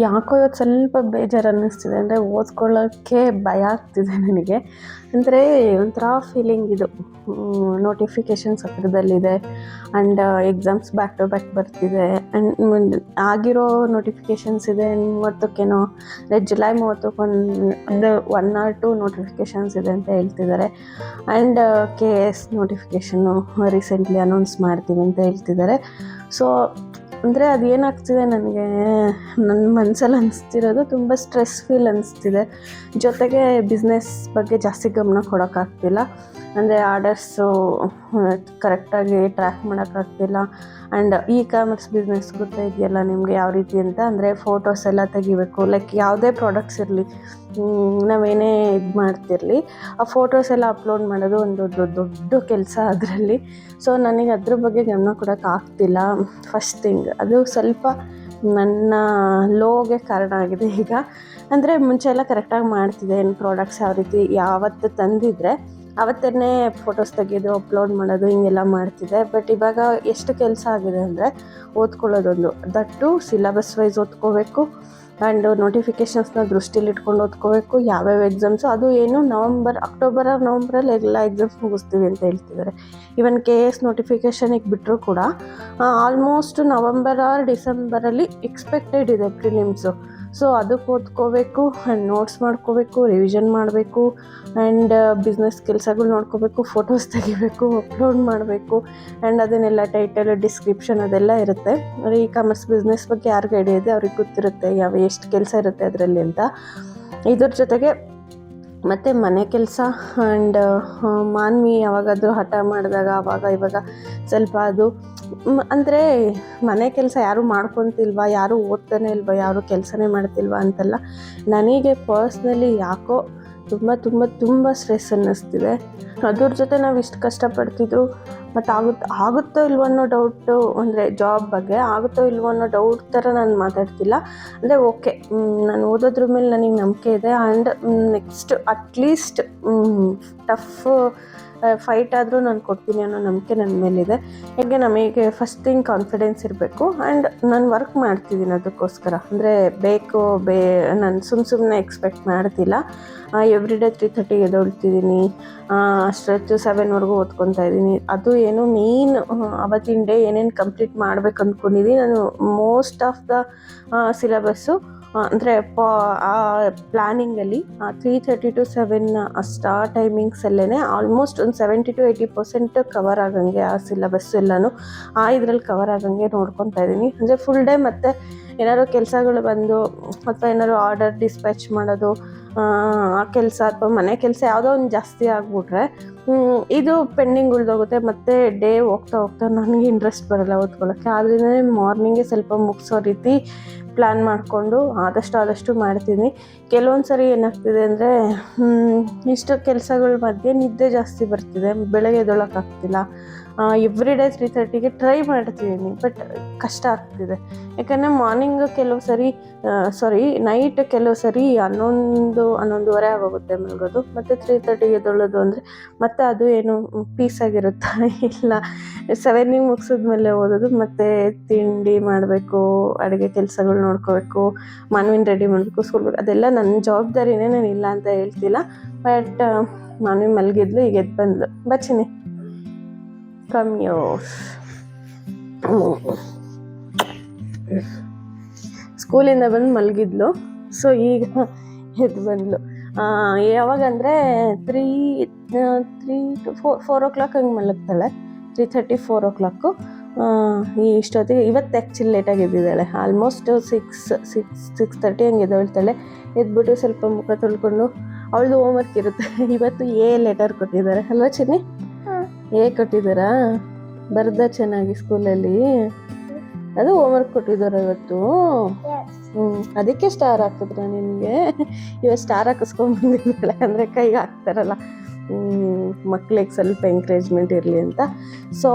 ಯಾಕೋ ಇವತ್ತು ಸ್ವಲ್ಪ ಬೇಜಾರು ಅನ್ನಿಸ್ತಿದೆ. ಅಂದರೆ ಓದ್ಕೊಳ್ಳೋಕ್ಕೆ ಭಯ ಆಗ್ತಿದೆ ನನಗೆ. ಅಂದರೆ ಒಂಥರ ಫೀಲಿಂಗ್ ಇದು. ನೋಟಿಫಿಕೇಷನ್ಸ್ ಹತ್ರದಲ್ಲಿದೆ and exams back to back ಬರ್ತಿದೆ. ಆ್ಯಂಡ್ ಆಗಿರೋ ನೋಟಿಫಿಕೇಷನ್ಸ್ ಇದೆ. 30ಕ್ಕೇನೋ ಜುಲೈ 30ಕ್ಕೆ ಒನ್ ಆರ್ ಟು ನೋಟಿಫಿಕೇಷನ್ಸ್ ಇದೆ ಅಂತ ಹೇಳ್ತಿದ್ದಾರೆ. ಆ್ಯಂಡ್ KS ನೋಟಿಫಿಕೇಷನ್ನು ರೀಸೆಂಟ್ಲಿ ಅನೌನ್ಸ್ ಮಾಡ್ತೀವಿ ಅಂತ ಹೇಳ್ತಿದ್ದಾರೆ. ಸೊ ಅಂದರೆ ಅದೇನಾಗ್ತಿದೆ ನನಗೆ, ನನ್ನ ಮನಸ್ಸಲ್ಲಿ ಅನಿಸ್ತಿರೋದು ತುಂಬ ಸ್ಟ್ರೆಸ್ ಫೀಲ್ ಅನಿಸ್ತಿದೆ. ಜೊತೆಗೆ ಬಿಸ್ನೆಸ್ ಬಗ್ಗೆ ಜಾಸ್ತಿ ಗಮನ ಕೊಡೋಕ್ಕಾಗ್ತಿಲ್ಲ. ಅಂದರೆ ಆರ್ಡರ್ಸು ಕರೆಕ್ಟಾಗಿ ಟ್ರ್ಯಾಕ್ ಮಾಡೋಕ್ಕಾಗ್ತಿಲ್ಲ. ಆ್ಯಂಡ್ ಕಾಮರ್ಸ್ ಬಿಸ್ನೆಸ್ ಗೊತ್ತೇ ಇದೆಯಲ್ಲ ನಿಮಗೆ ಯಾವ ರೀತಿ ಅಂತ. ಅಂದರೆ ಫೋಟೋಸ್ ಎಲ್ಲ ತೆಗಿಬೇಕು. ಲೈಕ್ ಯಾವುದೇ ಪ್ರಾಡಕ್ಟ್ಸ್ ಇರಲಿ, ನಾವೇನೇ ಇದು ಮಾಡ್ತಿರಲಿ, ಆ ಫೋಟೋಸ್ ಎಲ್ಲ ಅಪ್ಲೋಡ್ ಮಾಡೋದು ಒಂದು ದೊಡ್ಡ ಕೆಲಸ ಅದರಲ್ಲಿ. ಸೊ ನನಗೆ ಅದ್ರ ಬಗ್ಗೆ ಗಮನ ಕೊಡೋಕ್ಕಾಗ್ತಿಲ್ಲ. ಫಸ್ಟ್ ಥಿಂಗ್ ಅದು ಸ್ವಲ್ಪ ನನ್ನ ಲೋಗೆ ಕಾರಣ ಆಗಿದೆ ಈಗ. ಅಂದರೆ ಮುಂಚೆ ಎಲ್ಲ ಕರೆಕ್ಟಾಗಿ ಮಾಡ್ತಿದ್ದೆ. ಏನು ಪ್ರಾಡಕ್ಟ್ಸ್ ಯಾವ ರೀತಿ ಯಾವತ್ತು ತಂದಿದ್ರೆ ಅವತ್ತೇ ಫೋಟೋಸ್ ತೆಗೆಯೋದು, ಅಪ್ಲೋಡ್ ಮಾಡೋದು ಹಿಂಗೆಲ್ಲ ಮಾಡ್ತಿದ್ದೆ. ಬಟ್ ಇವಾಗ ಎಷ್ಟು ಕೆಲಸ ಆಗಿದೆ ಅಂದರೆ ಓದ್ಕೊಳ್ಳೋದೊಂದು, ದಟ್ಟು ಸಿಲಬಸ್ ವೈಸ್ ಓದ್ಕೋಬೇಕು ಆ್ಯಂಡ್ ನೋಟಿಫಿಕೇಷನ್ಸ್ನ ದೃಷ್ಟಿಲಿ ಇಟ್ಕೊಂಡು ಓದ್ಕೋಬೇಕು. ಯಾವ್ಯಾವ ಎಕ್ಸಾಮ್ಸು ಅದು ಏನು ಅಕ್ಟೋಬರ್ ನವಂಬರಲ್ಲಿ ಎಲ್ಲ ಎಕ್ಸಾಮ್ಸ್ ಮುಗಿಸ್ತೀವಿ ಅಂತ ಹೇಳ್ತಿದ್ದಾರೆ. ಈವನ್ KS ನೋಟಿಫಿಕೇಷನಿಗೆ ಬಿಟ್ಟರೂ ಕೂಡ ಆಲ್ಮೋಸ್ಟ್ ನವಂಬರ್ ಆರ್ ಡಿಸೆಂಬರಲ್ಲಿ ಎಕ್ಸ್ಪೆಕ್ಟೆಡ್ ಇದೆ ಪ್ರಿಲಿಮ್ಸು. ಸೊ ಅದಕ್ಕೆ ಓದ್ಕೋಬೇಕು ಆ್ಯಂಡ್ ನೋಟ್ಸ್ ಮಾಡ್ಕೋಬೇಕು, ರಿವಿಷನ್ ಮಾಡಬೇಕು ಆ್ಯಂಡ್ ಬಿಸ್ನೆಸ್ ಕೆಲಸಗಳು ನೋಡ್ಕೋಬೇಕು, ಫೋಟೋಸ್ ತೆಗಿಬೇಕು, ಅಪ್ಲೋಡ್ ಮಾಡಬೇಕು ಆ್ಯಂಡ್ ಅದನ್ನೆಲ್ಲ ಟೈಟಲ್, ಡಿಸ್ಕ್ರಿಪ್ಷನ್ ಅದೆಲ್ಲ ಇರುತ್ತೆ. ಕಾಮರ್ಸ್ ಬಿಸ್ನೆಸ್ ಬಗ್ಗೆ ಯಾರಿಗೆ ಐಡಿಯಾ ಇದೆ ಅವ್ರಿಗೆ ಗೊತ್ತಿರುತ್ತೆ ಎಷ್ಟು ಕೆಲಸ ಇರುತ್ತೆ ಅದರಲ್ಲಿ ಅಂತ. ಇದ್ರ ಜೊತೆಗೆ ಮತ್ತು ಮನೆ ಕೆಲಸ ಆ್ಯಂಡ್ ಮಾನ್ವಿ ಯಾವಾಗಾದರೂ ಹಠ ಮಾಡಿದಾಗ ಇವಾಗ ಸ್ವಲ್ಪ ಅದು ಅಂದರೆ ಮನೆ ಕೆಲಸ ಯಾರೂ ಮಾಡ್ಕೊತಿಲ್ವಾ, ಯಾರೂ ಓದ್ತಾನೆ ಇಲ್ವಾ, ಯಾರೂ ಕೆಲಸನೇ ಮಾಡ್ತಿಲ್ವಾ ಅಂತಲ್ಲ. ನನಗೆ ಪರ್ಸ್ನಲಿ ಯಾಕೋ ತುಂಬ ಸ್ಟ್ರೆಸ್ ಅನ್ನಿಸ್ತಿದೆ. ಅದ್ರ ಜೊತೆ ನಾವು ಇಷ್ಟು ಕಷ್ಟಪಡ್ತಿದ್ರು ಮತ್ತು ಆಗುತ್ತೋ ಇಲ್ವೋ ಅನ್ನೋ ಡೌಟು. ಅಂದರೆ ಜಾಬ್ ಬಗ್ಗೆ ಆಗುತ್ತೋ ಇಲ್ವೋ ಅನ್ನೋ ಡೌಟ್ ಥರ ನಾನು ಮಾತಾಡ್ತಿಲ್ಲ. ಅಂದರೆ ಓಕೆ, ನಾನು ಓದೋದ್ರ ಮೇಲೆ ನನಗೆ ನಂಬಿಕೆ ಇದೆ and next at least tough fight ಆದರೂ ನಾನು ಕೊಡ್ತೀನಿ ಅನ್ನೋ ನಂಬಿಕೆ ನನ್ನ ಮೇಲಿದೆ. ಹೇಗೆ ನಮಗೆ ಫಸ್ಟ್ ಥಿಂಗ್ ಕಾನ್ಫಿಡೆನ್ಸ್ ಇರಬೇಕು ಆ್ಯಂಡ್ ನಾನು ವರ್ಕ್ ಮಾಡ್ತಿದ್ದೀನಿ ಅದಕ್ಕೋಸ್ಕರ. ಅಂದರೆ ನಾನು ಸುಮ್ಮನೆ ಎಕ್ಸ್ಪೆಕ್ಟ್ ಮಾಡ್ತಿಲ್ಲ. ಎವ್ರಿ ಡೇ 3:30 ಎದ್ದೇಳ್ತಿದ್ದೀನಿ, ಅಷ್ಟೊತ್ತು 7ವರೆಗೂ ಓದ್ಕೊತಾ ಇದ್ದೀನಿ. ಅದು ಏನು ಅವತ್ತಿನ ಡೇ ಏನೇನು ಕಂಪ್ಲೀಟ್ ಮಾಡ್ಬೇಕು ಅಂದ್ಕೊಂಡಿದ್ದೀನಿ ನಾನು. ಮೋಸ್ಟ್ ಆಫ್ ದ ಸಿಲೆಬಸ್ಸು ಅಂದರೆ ಆ ಪ್ಲ್ಯಾನಿಂಗಲ್ಲಿ 3:30 to 7 ಟೈಮಿಂಗ್ಸಲ್ಲೇ ಆಲ್ಮೋಸ್ಟ್ ಒಂದು 70 to 80% ಕವರ್ ಆಗಂಗೆ ಆ ಸಿಲೆಬಸ್ ಎಲ್ಲನೂ ಇದರಲ್ಲಿ ಕವರ್ ಆಗಂಗೆ ನೋಡ್ಕೊತಾ ಇದ್ದೀನಿ. ಅಂದರೆ ಫುಲ್ ಡೇ ಮತ್ತು ಏನಾದ್ರು ಕೆಲಸಗಳು ಬಂದು ಅಥವಾ ಏನಾದ್ರು ಆರ್ಡರ್ ಡಿಸ್ಪ್ಯಾಚ್ ಮಾಡೋದು, ಆ ಕೆಲಸ ಅಥವಾ ಮನೆ ಕೆಲಸ ಯಾವುದೋ ಒಂದು ಜಾಸ್ತಿ ಆಗಿಬಿಟ್ರೆ ಇದು ಪೆಂಡಿಂಗ್ ಉಳಿದೋಗುತ್ತೆ. ಮತ್ತು ಡೇ ಹೋಗ್ತಾ ನನಗೆ ಇಂಟ್ರೆಸ್ಟ್ ಬರೋಲ್ಲ ಓದ್ಕೊಳ್ಳೋಕ್ಕೆ. ಆದ್ದರಿಂದ ಮಾರ್ನಿಂಗೇ ಸ್ವಲ್ಪ ಮುಗಿಸೋ ರೀತಿ ಪ್ಲ್ಯಾನ್ ಮಾಡಿಕೊಂಡು ಆದಷ್ಟು ಮಾಡ್ತೀನಿ. ಕೆಲವೊಂದು ಸರಿ ಏನಾಗ್ತಿದೆ ಅಂದರೆ ಇಷ್ಟು ಕೆಲಸಗಳ ಮಧ್ಯೆ ನಿದ್ದೆ ಜಾಸ್ತಿ ಬರ್ತಿದೆ, ಬೆಳಗ್ಗೆ ಎದ್ದೇಳೋಕ್ಕಾಗ್ತಿಲ್ಲ. ಎವ್ರಿ ಡೇ 3:30ಗೆ ಟ್ರೈ ಮಾಡ್ತಿದ್ದೀನಿ, ಬಟ್ ಕಷ್ಟ ಆಗ್ತಿದೆ. ಯಾಕಂದರೆ ಮಾರ್ನಿಂಗ್ ನೈಟ್ ಕೆಲವು ಸರಿ 11-11:30 ಆಗೋಗುತ್ತೆ ಮಲಗೋದು. ಮತ್ತು 3:30ಗೆ ಎದ್ದೇಳೋದು ಅಂದರೆ ಮತ್ತೆ ಅದು ಏನು ಪೀಸಾಗಿರುತ್ತಾ ಇಲ್ಲ. 7ಗೆ ಮುಗಿಸಿದ್ಮೇಲೆ ಓದೋದು, ಮತ್ತು ತಿಂಡಿ ಮಾಡಬೇಕು, ಅಡುಗೆ ಕೆಲಸಗಳು ನೋಡ್ಕೋಬೇಕು, ಮಾನ್ವಿನ ರೆಡಿ ಮಾಡಬೇಕು, ಸ್ಕೂಲ್ ಅದೆಲ್ಲ ನನ್ನ ಜವಾಬ್ದಾರಿನೇ. ನಾನು ಇಲ್ಲ ಅಂತ ಹೇಳ್ತಿಲ್ಲ. ಬಟ್ ಮಾನ್ವಿ ಮಲಗಿದ್ಲು, ಈಗ ಎದ್ದು ಬಂದ್ಲು. ಬಚ್ಚಿನಿ ಕಮ್ಮಿಯೋ ಸ್ಕೂಲಿಂದ ಬಂದು ಮಲಗಿದ್ಲು. ಸೊ ಈಗ ಎದ್ದು ಬಂದ್ಲು. ಯಾವಾಗಂದರೆ 3 to 4 o'clock ಹಂಗೆ ಮಲಗ್ತಾಳೆ. 3:30 4 o'clock. ಇಷ್ಟೊತ್ತಿಗೆ ಇವತ್ತು ಆ್ಯಕ್ಚುಲಿ ಲೇಟಾಗಿ ಎದ್ದಿದ್ದಾಳೆ. ಆಲ್ಮೋಸ್ಟ್ 6:30 ಹಂಗೆ ಎದ್ದೇಳ್ತಾಳೆ. ಎದ್ಬಿಟ್ಟು ಸ್ವಲ್ಪ ಮುಖ ತೊಳ್ಕೊಂಡು ಅವಳದು ಹೋಮ್ವರ್ಕ್ ಇರುತ್ತೆ. ಇವತ್ತು ಲೆಟರ್ ಕೊಟ್ಟಿದ್ದಾರೆ ಅಲ್ವಾ ಚಿನ್ನಿ? ಕೊಟ್ಟಿದ್ದಾರಾ? ಬರ್ದ ಚೆನ್ನಾಗಿ ಸ್ಕೂಲಲ್ಲಿ? ಅದು ಹೋಮ್ವರ್ಕ್ ಕೊಟ್ಟಿದ್ದಾರೆ ಇವತ್ತು. ಅದಕ್ಕೆ ಸ್ಟಾರ್ ಹಾಕಿದ್ರ ನಿನಗೆ? ಇವತ್ತು ಸ್ಟಾರ್ ಹಾಕಿಸ್ಕೊಂಡ್ಬಂದಿದ್ದಾಳೆ. ಅಂದರೆ ಕೈಗೆ ಹಾಕ್ತಾರಲ್ಲ ಮಕ್ಳಿಗೆ ಸ್ವಲ್ಪ ಎಂಕರೇಜ್ಮೆಂಟ್ ಇರಲಿ ಅಂತ. ಸೊ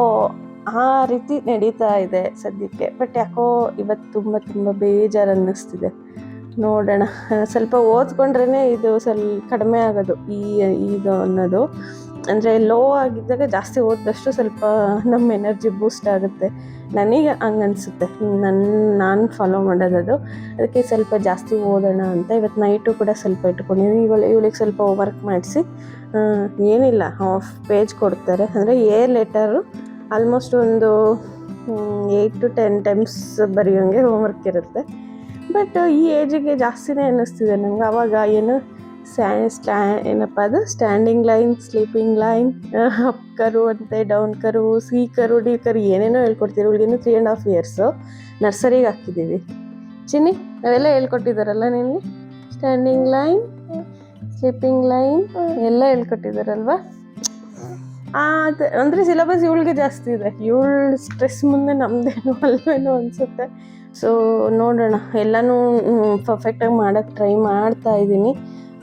ಆ ರೀತಿ ನಡೀತಾ ಇದೆ ಸದ್ಯಕ್ಕೆ. ಬಟ್ ಯಾಕೋ ಇವತ್ತು ತುಂಬ ಬೇಜಾರು ಅನ್ನಿಸ್ತಿದೆ. ನೋಡೋಣ, ಸ್ವಲ್ಪ ಓದ್ಕೊಂಡ್ರೇ ಇದು ಸ್ವಲ್ಪ ಕಡಿಮೆ ಆಗೋದು ಇದು ಅನ್ನೋದು. ಅಂದರೆ ಲೋ ಆಗಿದ್ದಾಗ ಜಾಸ್ತಿ ಓದಿದಷ್ಟು ಸ್ವಲ್ಪ ನಮ್ಮ ಎನರ್ಜಿ ಬೂಸ್ಟ್ ಆಗುತ್ತೆ. ನನಗೆ ಹಂಗೆ ಅನಿಸುತ್ತೆ, ನಾನು ಫಾಲೋ ಮಾಡೋದದು. ಅದಕ್ಕೆ ಸ್ವಲ್ಪ ಜಾಸ್ತಿ ಓದೋಣ ಅಂತ ಇವತ್ತು ನೈಟು ಕೂಡ ಸ್ವಲ್ಪ ಇಟ್ಕೊಂಡಿದ್ದೀನಿ. ಇವಳಿಗೆ ಸ್ವಲ್ಪ ವರ್ಕ್ ಮಾಡಿಸಿ, ಏನಿಲ್ಲ 1/2 ಪೇಜ್ ಕೊಡ್ತಾರೆ. ಅಂದರೆ ಲೆಟರು ಆಲ್ಮೋಸ್ಟ್ ಒಂದು 8 to 10 ಟೈಮ್ಸ್ ಬರೆಯೋಂಗೆ ಹೋಮ್ವರ್ಕ್ ಇರುತ್ತೆ. ಬಟ್ ಈ ಏಜಿಗೆ ಜಾಸ್ತಿನೇ ಅನ್ನಿಸ್ತಿದೆ ನಂಗೆ. ಆವಾಗ ಏನು ಏನಪ್ಪ ಅದು standing line, sleeping line, up ಕರು ಅಂತೆ, ಡೌನ್ ಕರು, ಸಿ ಕರು, ಡಿ ಕರು ಏನೇನೋ ಹೇಳ್ಕೊಡ್ತೀವಿ. ಇವ್ಳಿಗಿನ್ನೂ 3.5 years ನರ್ಸರಿಗೆ ಹಾಕಿದ್ದೀವಿ. ಚಿನ್ನಿ ಅವೆಲ್ಲ ಹೇಳ್ಕೊಟ್ಟಿದ್ದಾರಲ್ಲ ನಿನಗೆ? ಸ್ಟ್ಯಾಂಡಿಂಗ್ ಲೈನ್, ಸ್ಲೀಪಿಂಗ್ ಲೈನ್ ಎಲ್ಲ ಹೇಳ್ಕೊಟ್ಟಿದ್ದಾರಲ್ವಾ? ಅದು ಅಂದರೆ ಸಿಲೆಬಸ್ ಇವಳಿಗೆ ಜಾಸ್ತಿ ಇದೆ. ಇವಳು ಸ್ಟ್ರೆಸ್ ಮುಂದೆ ನಮ್ಮದೇನೋ ಅಲ್ವೇನೋ ಅನಿಸುತ್ತೆ. ಸೊ ನೋಡೋಣ, ಎಲ್ಲನೂ ಪರ್ಫೆಕ್ಟಾಗಿ ಮಾಡೋಕ್ಕೆ ಟ್ರೈ ಮಾಡ್ತಾ ಇದ್ದೀನಿ.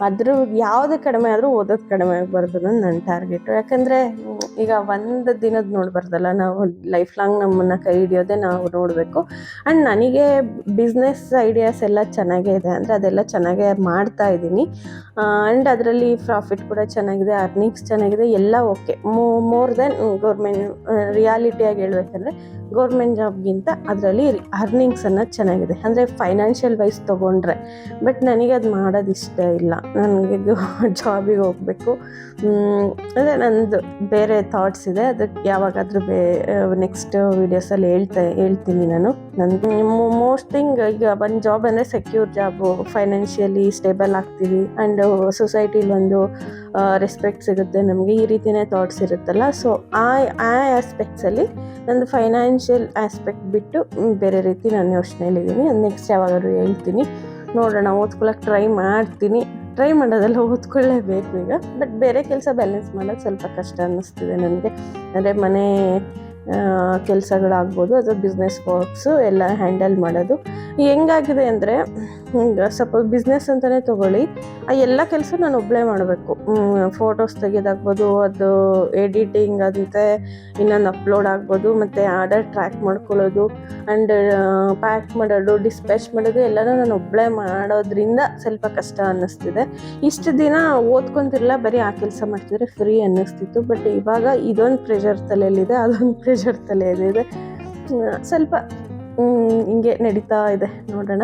ಆದರೂ ಯಾವುದೇ ಕಡಿಮೆ ಆದರೂ ಓದೋದು ಕಡಿಮೆ ಆಗಬಾರ್ದು ಅನ್ನೋದು ನನ್ನ ಟಾರ್ಗೆಟು. ಯಾಕಂದರೆ ಈಗ ಒಂದು ದಿನದ ನೋಡಬಾರ್ದಲ್ಲ, ನಾವು ಲೈಫ್ ಲಾಂಗ್ ನಮ್ಮನ್ನು ಕೈ ಹಿಡಿಯೋದೇ ನಾವು ನೋಡಬೇಕು. ಆ್ಯಂಡ್ ನನಗೆ ಬಿಸ್ನೆಸ್ ಐಡಿಯಾಸ್ ಎಲ್ಲ ಚೆನ್ನಾಗೇ ಇದೆ, ಅಂದರೆ ಅದೆಲ್ಲ ಚೆನ್ನಾಗೇ ಮಾಡ್ತಾ ಇದ್ದೀನಿ. ಆ್ಯಂಡ್ ಅದರಲ್ಲಿ ಪ್ರಾಫಿಟ್ ಕೂಡ ಚೆನ್ನಾಗಿದೆ, ಅರ್ನಿಂಗ್ಸ್ ಚೆನ್ನಾಗಿದೆ, ಎಲ್ಲ ಓಕೆ. ಮೋರ್ ದೆನ್ ಗೌರ್ಮೆಂಟ್, ರಿಯಾಲಿಟಿಯಾಗಿ ಹೇಳ್ಬೇಕಂದ್ರೆ ಗೌರ್ಮೆಂಟ್ ಜಾಬ್ಗಿಂತ ಅದರಲ್ಲಿ ಅರ್ನಿಂಗ್ಸ್ ಅನ್ನೋದು ಚೆನ್ನಾಗಿದೆ, ಅಂದರೆ ಫೈನಾನ್ಷಿಯಲ್ ವೈಸ್ ತೊಗೊಂಡ್ರೆ. ಬಟ್ ನನಗೆ ಅದು ಮಾಡೋದು ಇಷ್ಟ ಇಲ್ಲ. ನನಗೆ ಜಾಬಿಗೆ ಹೋಗಬೇಕು. ಅಂದರೆ ನನ್ನದು ಬೇರೆ ಥಾಟ್ಸ್ ಇದೆ. ಅದಕ್ಕೆ ಯಾವಾಗಾದರೂ ನೆಕ್ಸ್ಟ್ ವೀಡಿಯೋಸಲ್ಲಿ ಹೇಳ್ತೀನಿ ನಾನು. ಮೋಸ್ಟ್ ಥಿಂಗ್ ಈಗ ಒಂದು ಜಾಬ್ ಅಂದರೆ ಸೆಕ್ಯೂರ್ ಜಾಬು, ಫೈನಾನ್ಷಿಯಲಿ ಸ್ಟೇಬಲ್ ಆಗ್ತೀವಿ, ಆ್ಯಂಡ್ ಸೊಸೈಟಿಲಿ ಒಂದು ರೆಸ್ಪೆಕ್ಟ್ ಸಿಗುತ್ತೆ ನಮಗೆ, ಈ ರೀತಿಯೇ ಥಾಟ್ಸ್ ಇರುತ್ತಲ್ಲ. ಸೊ ಆ ಆಸ್ಪೆಕ್ಟ್ಸಲ್ಲಿ ನಂದು ಫೈನಾನ್ಷಿಯಲ್ ಆಸ್ಪೆಕ್ಟ್ ಬಿಟ್ಟು ಬೇರೆ ರೀತಿ ನಾನು ಯೋಚನೆಯಲ್ಲಿದ್ದೀನಿ. ಅದು ನೆಕ್ಸ್ಟ್ ಯಾವಾಗಾದ್ರೂ ಹೇಳ್ತೀನಿ. ನೋಡೋಣ, ಓದ್ಕೊಳ್ಳೋಕೆ ಟ್ರೈ ಮಾಡ್ತೀನಿ. ಟ್ರೈ ಮಾಡೋದೆಲ್ಲ ಓದ್ಕೊಳ್ಳೇಬೇಕು ಈಗ. ಬಟ್ ಬೇರೆ ಕೆಲಸ ಬ್ಯಾಲೆನ್ಸ್ ಮಾಡೋದು ಸ್ವಲ್ಪ ಕಷ್ಟ ಅನ್ನಿಸ್ತಿದೆ ನನಗೆ. ಅಂದರೆ ಮನೆ ಕೆಲಸಗಳಾಗ್ಬೋದು, ಅದು ಬಿಸ್ನೆಸ್ ವರ್ಕ್ಸು ಎಲ್ಲ ಹ್ಯಾಂಡಲ್ ಮಾಡೋದು ಹೆಂಗಾಗಿದೆ ಅಂದರೆ, ಈಗ ಸಪೋಸ್ ಬಿಸ್ನೆಸ್ ಅಂತಲೇ ತೊಗೊಳ್ಳಿ, ಆ ಎಲ್ಲ ಕೆಲಸ ನಾನು ಒಬ್ಬಳೇ ಮಾಡಬೇಕು. ಫೋಟೋಸ್ ತೆಗೆಯೋದಾಗ್ಬೋದು, ಅದು ಎಡಿಟಿಂಗ್ ಅಂತೆ, ಇನ್ನೊಂದು ಅಪ್ಲೋಡ್ ಆಗ್ಬೋದು, ಮತ್ತು ಆರ್ಡರ್ ಟ್ರ್ಯಾಕ್ ಮಾಡ್ಕೊಳ್ಳೋದು, ಆ್ಯಂಡ್ ಪ್ಯಾಕ್ ಮಾಡೋದು, ಡಿಸ್ಪ್ಯಾಚ್ ಮಾಡೋದು ಎಲ್ಲನೂ ನಾನು ಒಬ್ಬಳೇ ಮಾಡೋದ್ರಿಂದ ಸ್ವಲ್ಪ ಕಷ್ಟ ಅನ್ನಿಸ್ತಿದೆ. ಇಷ್ಟು ದಿನ ಓದ್ಕೊತಿರಲ್ಲ, ಬರೀ ಆ ಕೆಲಸ ಮಾಡ್ತಿದ್ರೆ ಫ್ರೀ ಅನ್ನಿಸ್ತಿತ್ತು. ಬಟ್ ಇವಾಗ ಇದೊಂದು ಪ್ರೆಷರ್ ತಲೆಯಲ್ಲಿದೆ, ಅದೊಂದು ಪ್ರೆಷರ್ ತಲೆಯಲ್ಲಿದೆ. ಸ್ವಲ್ಪ ಹಿಂಗೆ ನಡೀತಾ ಇದೆ. ನೋಡೋಣ.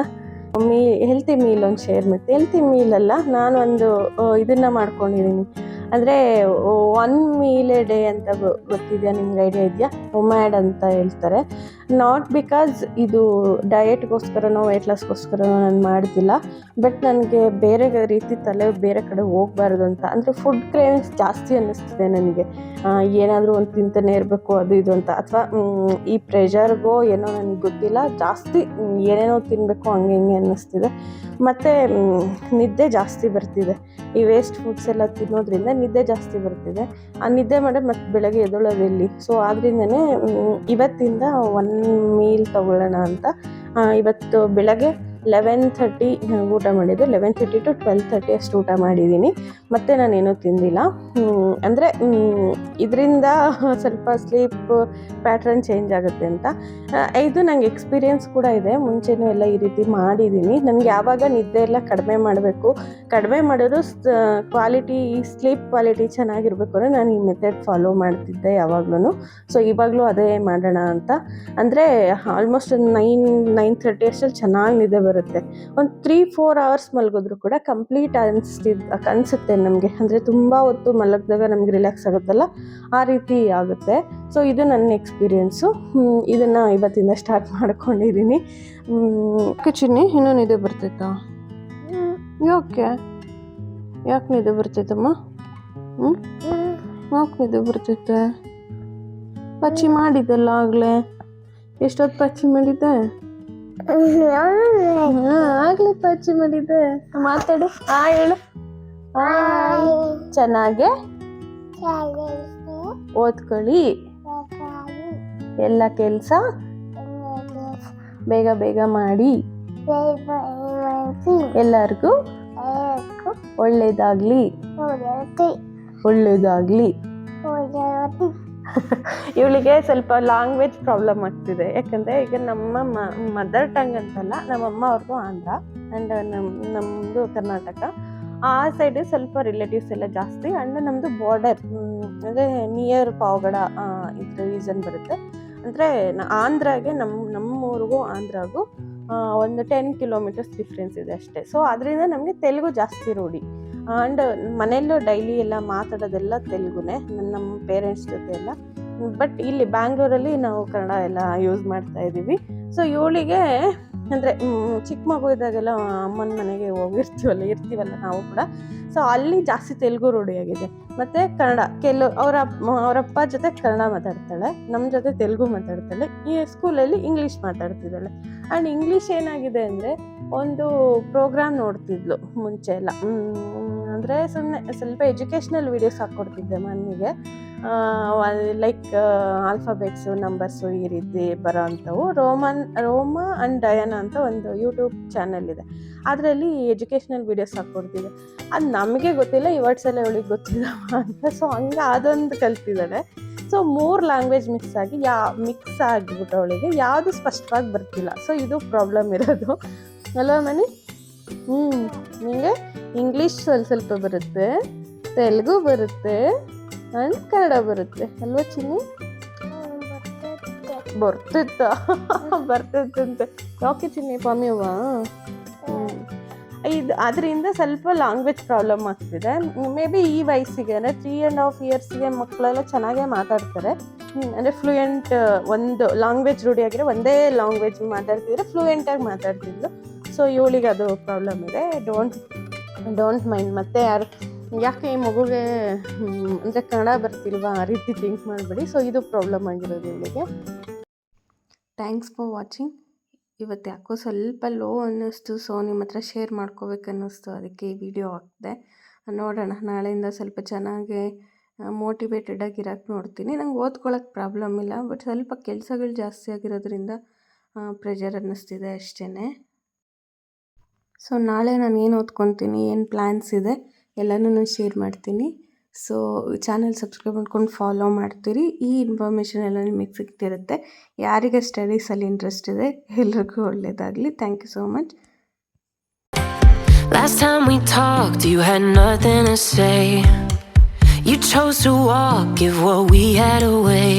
ಹೆಲ್ತಿ ಮೀಲ್ ಒಂದು ಶೇರ್ ಮಾಡ್ತೀನಿ. ಹೆಲ್ತಿ ಮೀಲಲ್ಲ, ನಾನೊಂದು ಇದನ್ನು ಮಾಡ್ಕೊಂಡಿದ್ದೀನಿ. ಅಂದರೆ 1 meal a day ಅಂತ ಗೊತ್ತಿದೆಯಾ ನಿಮ್ಗೆ? ಐಡಿಯಾ ಇದೆಯಾ? ಒಮ್ಯಾಡ್ ಅಂತ ಹೇಳ್ತಾರೆ. ನಾಟ್ ಬಿಕಾಸ್ ಇದು ಡಯೆಟ್ಗೋಸ್ಕರನೋ ವೆಯ್ಟ್ ಲಾಸ್ಗೋಸ್ಕರನೋ ನಾನು ಮಾಡ್ತಿಲ್ಲ. ಬಟ್ ನನಗೆ ಬೇರೆ ರೀತಿ ತಲೆ ಬೇರೆ ಕಡೆ ಹೋಗಬಾರ್ದು ಅಂತ. ಅಂದರೆ ಫುಡ್ ಕ್ರೇವಿಂಗ್ಸ್ ಜಾಸ್ತಿ ಅನ್ನಿಸ್ತಿದೆ ನನಗೆ. ಏನಾದರೂ ಒಂದು ತಿಂತಾನೆ ಇರಬೇಕು ಅದು ಇದು ಅಂತ, ಅಥವಾ ಈ ಪ್ರೆಷರ್ಗೋ ಏನೋ ನನಗೆ ಗೊತ್ತಿಲ್ಲ, ಜಾಸ್ತಿ ಏನೇನೋ ತಿನ್ನಬೇಕು ಹಂಗೆ ಹಿಂಗೆ ಅನ್ನಿಸ್ತಿದೆ. ಮತ್ತು ನಿದ್ದೆ ಜಾಸ್ತಿ ಬರ್ತಿದೆ. ಈ ವೇಸ್ಟ್ ಫುಡ್ಸ್ ಎಲ್ಲ ತಿನ್ನೋದ್ರಿಂದ ನಿದ್ದೆ ಜಾಸ್ತಿ ಬರ್ತಿದೆ. ಆ ನಿದ್ದೆ ಮಾಡಿ ಮತ್ತೆ ಬೆಳಗ್ಗೆ ಎದ್ದೇಳೋದೆಲ್ಲಿ? ಸೊ ಆದ್ರಿಂದನೇ ಇವತ್ತಿಂದ 1 meal ತೊಗೊಳ್ಳೋಣ ಅಂತ. ಇವತ್ತು ಬೆಳಗ್ಗೆ 11:30 ಊಟ ಮಾಡಿದ್ದು. 11:30 to 12:30 ಅಷ್ಟು ಊಟ ಮಾಡಿದ್ದೀನಿ. ಮತ್ತು ನಾನೇನೂ ತಿಂದಿಲ್ಲ. ಅಂದರೆ ಇದರಿಂದ ಸ್ವಲ್ಪ ಸ್ಲೀಪ್ ಪ್ಯಾಟ್ರನ್ ಚೇಂಜ್ ಆಗುತ್ತೆ ಅಂತ. ಇದು ನನಗೆ ಎಕ್ಸ್ಪೀರಿಯೆನ್ಸ್ ಕೂಡ ಇದೆ, ಮುಂಚೆನೂ ಎಲ್ಲ ಈ ರೀತಿ ಮಾಡಿದ್ದೀನಿ. ನನಗೆ ಯಾವಾಗ ನಿದ್ದೆ ಎಲ್ಲ ಕಡಿಮೆ ಮಾಡಬೇಕು, ಕಡಿಮೆ ಮಾಡೋದು ಕ್ವಾಲಿಟಿ, ಸ್ಲೀಪ್ ಕ್ವಾಲಿಟಿ ಚೆನ್ನಾಗಿರಬೇಕು ಅಂದರೆ ನಾನು ಈ ಮೆಥಡ್ ಫಾಲೋ ಮಾಡ್ತಿದ್ದೆ ಯಾವಾಗ್ಲೂ. ಸೊ ಇವಾಗಲೂ ಅದೇ ಮಾಡೋಣ ಅಂತ. ಅಂದರೆ ಆಲ್ಮೋಸ್ಟ್ 9:30 ಅಷ್ಟಲ್ಲಿ ಚೆನ್ನಾಗಿ ನಿದ್ದೆ ಬರುತ್ತೆ. ಒಂದು 3-4 hours ಮಲಗಿದ್ರು ಕೂಡ ಕಂಪ್ಲೀಟ್ ಅನಿಸುತ್ತೆ ನಮಗೆ. ಅಂದರೆ ತುಂಬ ಹೊತ್ತು ಮಲಗಿದಾಗ ನಮ್ಗೆ ರಿಲ್ಯಾಕ್ಸ್ ಆಗುತ್ತಲ್ಲ, ಆ ರೀತಿ ಆಗುತ್ತೆ. ಸೊ ಇದು ನನ್ನ ಎಕ್ಸ್ಪೀರಿಯೆನ್ಸು. ಇದನ್ನು ಇವತ್ತಿಂದ ಸ್ಟಾರ್ಟ್ ಮಾಡ್ಕೊಂಡಿದ್ದೀನಿ. ಚಿನ್ನಿ, ಇನ್ನೂ ನಿದ್ದೆ ಬರ್ತೈತಾ? ಯಾಕೆ ನಿದ್ದೆ ಬರ್ತೈತಮ್ಮ? ಯಾಕೆ ನಿದ್ದೆ ಬರ್ತೈತೆ? ಪಚ್ಚಿ ಮಾಡಿದ್ದಲ್ಲ ಆಗಲೇ. ಎಷ್ಟೊತ್ತು ಪಚ್ಚಿ ಮಾಡಿದ್ದೆ? ಆಗ್ಲೇ ಪಚ್ಚಿ ಮಾಡಿದ್ದೆ. ಮಾತಾಡು, ಹೇಳು. ಚೆನ್ನಾಗೆ ಓದ್ಕೊಳ್ಳಿ, ಎಲ್ಲ ಕೆಲಸ ಬೇಗ ಬೇಗ ಮಾಡಿ, ಎಲ್ಲರಿಗೂ ಒಳ್ಳೇದಾಗ್ಲಿ. ಇವಳಿಗೆ ಸ್ವಲ್ಪ ಲ್ಯಾಂಗ್ವೇಜ್ ಪ್ರಾಬ್ಲಮ್ ಆಗ್ತಿದೆ. ಯಾಕಂದರೆ ಈಗ ನಮ್ಮ ಮದರ್ ಟಂಗ್ ಅಂತಲ್ಲ, ನಮ್ಮಮ್ಮ ಅವ್ರದ್ದು ಆಂಧ್ರ ಆ್ಯಂಡ್ ನಮ್ಮದು ಕರ್ನಾಟಕ. ಆ ಸೈಡ್ ಸ್ವಲ್ಪ ರಿಲೇಟಿವ್ಸ್ ಎಲ್ಲ ಜಾಸ್ತಿ. ಆ್ಯಂಡ್ ನಮ್ಮದು ಬಾರ್ಡರ್ ಅಂದರೆ ನಿಯರ್ ಪಾವಗಡ ಇದ್ರ ರೀಸನ್ ಬರುತ್ತೆ. ಅಂದರೆ ಆಂಧ್ರಾಗೆ ನಮ್ಮೂರಿಗೂ ಆಂಧ್ರಾಗೂ ಒಂದು 10 ಕಿಲೋಮೀಟರ್ಸ್ ಡಿಫ್ರೆನ್ಸ್ ಇದೆ ಅಷ್ಟೇ. ಸೊ ಅದರಿಂದ ನಮಗೆ ತೆಲುಗು ಜಾಸ್ತಿ ರೂಢಿ. ಆ್ಯಂಡ್ ಮನೆಯಲ್ಲೂ ಡೈಲಿ ಎಲ್ಲ ಮಾತಾಡೋದೆಲ್ಲ ತೆಲುಗುನೇ ನಮ್ಮ ಪೇರೆಂಟ್ಸ್ ಜೊತೆ ಎಲ್ಲ. ಬಟ್ ಇಲ್ಲಿ ಬ್ಯಾಂಗ್ಳೂರಲ್ಲಿ ನಾವು ಕನ್ನಡ ಎಲ್ಲ ಯೂಸ್ ಮಾಡ್ತಾ ಇದ್ದೀವಿ. ಸೊ ಇವಳಿಗೆ ಅಂದರೆ ಚಿಕ್ಕ ಮಗು ಇದ್ದಾಗೆಲ್ಲ ಅಮ್ಮನ ಮನೆಗೆ ಇರ್ತೀವಲ್ಲ ನಾವು ಕೂಡ. ಸೊ ಅಲ್ಲಿ ಜಾಸ್ತಿ ತೆಲುಗು ರೂಢಿಯಾಗಿದೆ. ಮತ್ತು ಕನ್ನಡ ಅವರಪ್ಪ ಜೊತೆ ಕನ್ನಡ ಮಾತಾಡ್ತಾಳೆ, ನಮ್ಮ ಜೊತೆ ತೆಲುಗು ಮಾತಾಡ್ತಾಳೆ. ಈ ಸ್ಕೂಲಲ್ಲಿ ಇಂಗ್ಲೀಷ್ ಮಾತಾಡ್ತಿದ್ದಾಳೆ. ಆ್ಯಂಡ್ ಇಂಗ್ಲೀಷ್ ಏನಾಗಿದೆ ಅಂದರೆ ಒಂದು ಪ್ರೋಗ್ರಾಮ್ ನೋಡ್ತಿದ್ಲು ಮುಂಚೆ ಎಲ್ಲ. ಅಂದರೆ ಸುಮ್ಮನೆ ಸ್ವಲ್ಪ ಎಜುಕೇಷ್ನಲ್ ವೀಡಿಯೋಸ್ ಹಾಕ್ಕೊಡ್ತಿದ್ದೆ ಮನೆಗೆ. ಲೈಕ್ ಆಲ್ಫಾಬೆಟ್ಸು, ನಂಬರ್ಸು ಈ ರೀತಿ ಬರೋ ಅಂಥವು. ರೋಮಾ ಆ್ಯಂಡ್ ಡಯಾನಾ ಅಂತ ಒಂದು ಯೂಟ್ಯೂಬ್ ಚಾನಲ್ ಇದೆ. ಅದರಲ್ಲಿ ಎಜುಕೇಷ್ನಲ್ ವೀಡಿಯೋಸ್ ಹಾಕ್ಕೊಡ್ತಿದ್ದೆ. ಅದು ನಮಗೆ ಗೊತ್ತಿಲ್ಲ, ಈ ವರ್ಡ್ಸ್ ಎಲ್ಲ ಇವಳಿಗೆ ಗೊತ್ತಿದ್ದಾವ ಅಂತ. ಸೊ ಹಂಗೆ ಅದೊಂದು ಕಲ್ತಿದ್ದಾಳೆ. ಸೊ 3 ಲ್ಯಾಂಗ್ವೇಜ್ ಮಿಕ್ಸ್ ಆಗಿಬಿಟ್ಟು ಅವಳಿಗೆ ಯಾವುದು ಸ್ಪಷ್ಟವಾಗಿ ಬರ್ತಿಲ್ಲ. ಸೊ ಇದು ಪ್ರಾಬ್ಲಮ್ ಇರೋದು ಅಲ್ವಾ ಮನಿ? ನಿಮಗೆ ಇಂಗ್ಲೀಷ್ ಸ್ವಲ್ಪ ಬರುತ್ತೆ, ತೆಲುಗು ಬರುತ್ತೆ ಆ್ಯಂಡ್ ಕನ್ನಡ ಬರುತ್ತೆ ಅಲ್ವಾ ಚಿನ್ನಿ? ಬರ್ತಿತ್ತಂತೆ. ಯಾಕೆ ಚಿನ್ನಿ ಪಾಮಿಯವ್ವ? ಅದರಿಂದ ಸ್ವಲ್ಪ ಲ್ಯಾಂಗ್ವೇಜ್ ಪ್ರಾಬ್ಲಮ್ ಆಗ್ತಿದೆ. ಮೇ ಬಿ ಈ ವಯಸ್ಸಿಗೆ ಅಂದರೆ 3.5 ಇಯರ್ಸ್ಗೆ ಮಕ್ಕಳೆಲ್ಲ ಚೆನ್ನಾಗೇ ಮಾತಾಡ್ತಾರೆ. ಅಂದರೆ ಫ್ಲೂಯೆಂಟ್ ಒಂದು ಲ್ಯಾಂಗ್ವೇಜ್ ರೂಢಿಯಾಗಿರೋ ಒಂದೇ ಲ್ಯಾಂಗ್ವೇಜ್ ಮಾತಾಡ್ತಿದ್ರೆ ಫ್ಲೂಯೆಂಟಾಗಿ ಮಾತಾಡ್ತಿದ್ಲು. ಸೊ ಇವಳಿಗೆ ಅದು ಪ್ರಾಬ್ಲಮ್ ಇದೆ. Don't mind. ಮತ್ತು ಯಾಕೆ ಈ ಮಗುಗೆ ಅಂದರೆ ಕನ್ನಡ ಬರ್ತಿಲ್ವಾ ಆ ರೀತಿ ಥಿಂಕ್ ಮಾಡಬೇಡಿ. ಸೊ ಇದು ಪ್ರಾಬ್ಲಮ್ ಆಗಿರೋದು ಇವಳಿಗೆ. Thanks for watching. ಇವತ್ತು ಯಾಕೋ ಸ್ವಲ್ಪ ಲೋ ಅನ್ನಿಸ್ತು, ಸೊ ನಿಮ್ಮ ಹತ್ರ ಶೇರ್ ಮಾಡ್ಕೋಬೇಕನ್ನಿಸ್ತು, ಅದಕ್ಕೆ ಈ ವಿಡಿಯೋ ಹಾಕಿದೆ. ನೋಡೋಣ, ನಾಳೆಯಿಂದ ಸ್ವಲ್ಪ ಚೆನ್ನಾಗಿ ಮೋಟಿವೇಟೆಡ್ ಆಗಿರೋಕ್ಕೆ ನೋಡ್ತೀನಿ. ನಂಗೆ ಓದ್ಕೊಳ್ಳೋಕ್ಕೆ ಪ್ರಾಬ್ಲಮ್ ಇಲ್ಲ, ಬಟ್ ಸ್ವಲ್ಪ ಕೆಲಸಗಳು ಜಾಸ್ತಿ ಆಗಿರೋದ್ರಿಂದ ಪ್ರೆಷರ್ ಅನ್ನಿಸ್ತಿದೆ ಅಷ್ಟೇ. ಸೊ ನಾಳೆ ನಾನು ಏನು ಓದ್ಕೊತೀನಿ, ಏನು ಪ್ಲ್ಯಾನ್ಸ್ ಇದೆ ಎಲ್ಲನೂ ಶೇರ್ ಮಾಡ್ತೀನಿ. ಸೊ ಚಾನಲ್ ಸಬ್ಸ್ಕ್ರೈಬ್ ಮಾಡ್ಕೊಂಡು ಫಾಲೋ ಮಾಡ್ತೀರಿ. ಈ ಇನ್ಫಾರ್ಮೇಷನ್ ಎಲ್ಲ ನಿಮಗೆ ಸಿಗ್ತಿರುತ್ತೆ. ಯಾರಿಗೆ ಸ್ಟಡೀಸಲ್ಲಿ ಇಂಟ್ರೆಸ್ಟ್ ಇದೆ ಎಲ್ರಿಗೂ ಒಳ್ಳೆಯದಾಗಲಿ. Thank you so much. Last time we talked, you had nothing to say. You chose to walk, give what we had away.